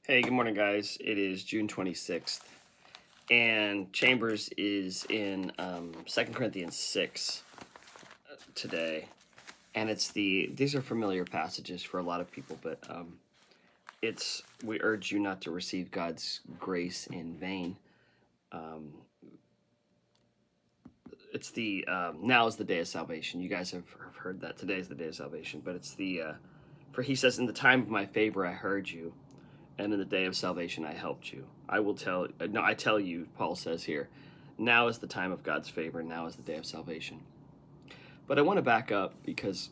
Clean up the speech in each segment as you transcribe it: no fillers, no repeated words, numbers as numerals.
Hey, good morning, guys. It is June 26th, and Chambers is in 2 Corinthians 6 today. And these are familiar passages for a lot of people, but we urge you not to receive God's grace in vain. It's the now is the day of salvation. You guys have heard that today is the day of salvation, but for he says, in the time of my favor I heard you, and in the day of salvation I helped you. I tell you, Paul says here, now is the time of God's favor, now is the day of salvation. But I want to back up because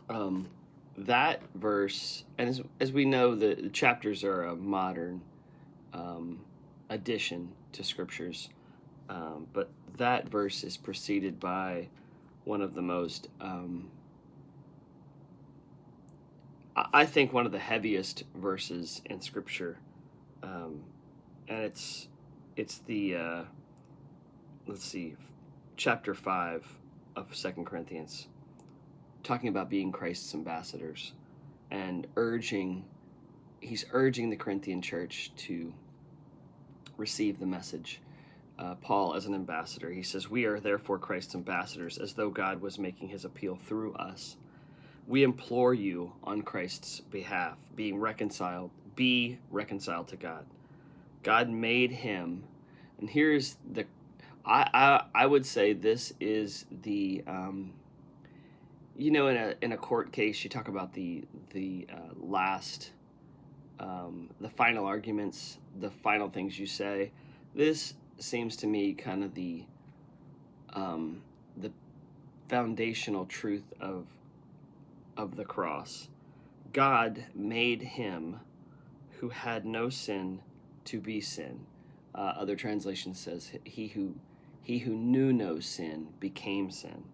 that verse, and as we know, the chapters are a modern addition to scriptures, but that verse is preceded by one of the most, I think, one of the heaviest verses in scripture, and it's the let's see, chapter 5 of 2 Corinthians, talking about being Christ's ambassadors and he's urging the Corinthian church to receive the message. Paul, as an ambassador, he says, "We are therefore Christ's ambassadors, as though God was making his appeal through us. We implore you on Christ's behalf, be reconciled to God. God made him," and here's the, I would say this is the, in a court case, you talk about the last, the final arguments, the final things you say. This seems to me kind of the foundational truth of the cross. God made him who had no sin to be sin. Other translation says he who knew no sin became sin.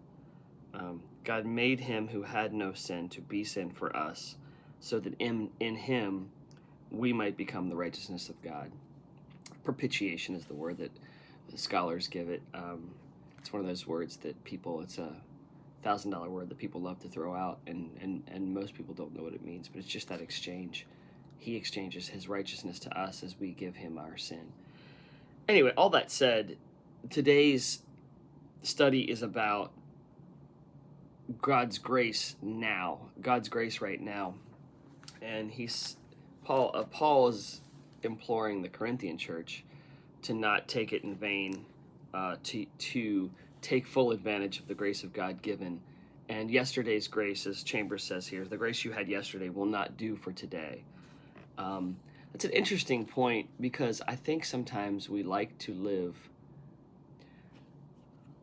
God made him who had no sin to be sin for us, so that in him we might become the righteousness of God. Propitiation is the word that the scholars give it. It's one of those words that it's a $1,000 word that people love to throw out, and most people don't know what it means, but it's just that exchange. He exchanges his righteousness to us as we give him our sin. Anyway, all that said, today's study is about God's grace now, God's grace right now. And Paul is imploring the Corinthian church to not take it in vain, to take full advantage of the grace of God given. And yesterday's grace, as Chambers says here, the grace you had yesterday will not do for today. It's an interesting point, because I think sometimes we like to live.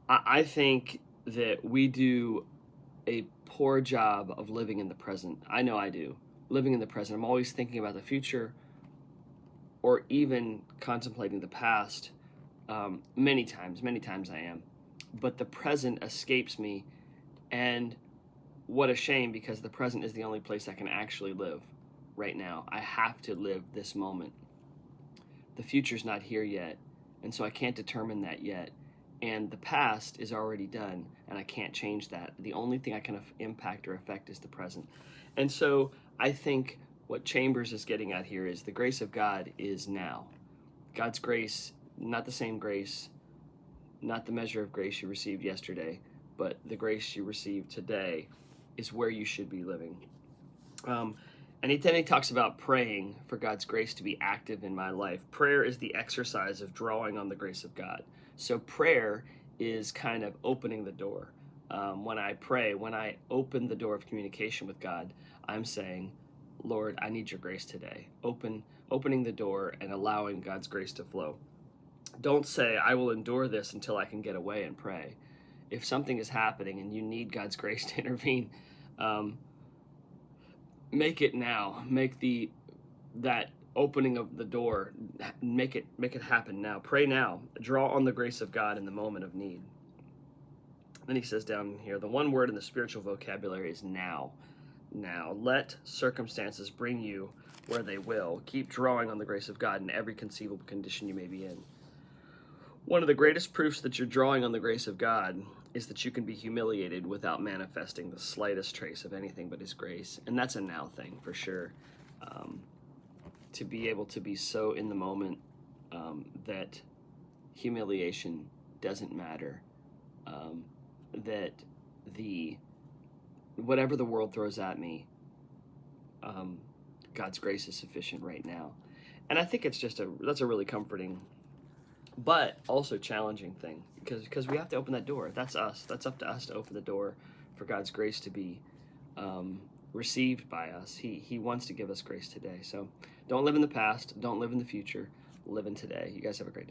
I think that we do a poor job of living in the present. I know I do. Living in the present. I'm always thinking about the future, or even contemplating the past. Many times I am. But the present escapes me, and what a shame, because the present is the only place I can actually live right now. I have to live this moment. The future's not here yet, and so I can't determine that yet. And the past is already done, and I can't change that. The only thing I can impact or affect is the present. And so I think what Chambers is getting at here is the grace of God is now. God's grace, not the same grace, not the measure of grace you received yesterday, but the grace you received today is where you should be living. And then he talks about praying for God's grace to be active in my life. Prayer is the exercise of drawing on the grace of God. So prayer is kind of opening the door. When I pray, when I open the door of communication with God, I'm saying, Lord, I need your grace today. Opening the door and allowing God's grace to flow. Don't say, I will endure this until I can get away and pray. If something is happening and you need God's grace to intervene, make it now. Make that opening of the door, make it happen now. Pray now. Draw on the grace of God in the moment of need. Then he says down here, the one word in the spiritual vocabulary is now. Now, let circumstances bring you where they will. Keep drawing on the grace of God in every conceivable condition you may be in. One of the greatest proofs that you're drawing on the grace of God is that you can be humiliated without manifesting the slightest trace of anything but his grace. And that's a now thing, for sure. to be able to be so in the moment that humiliation doesn't matter, that the whatever the world throws at me, God's grace is sufficient right now. And I think it's just that's a really comforting, but also challenging thing, because we have to open that door. That's us. That's up to us to open the door for God's grace to be received by us. He wants to give us grace today. So don't live in the past. Don't live in the future. Live in today. You guys have a great day.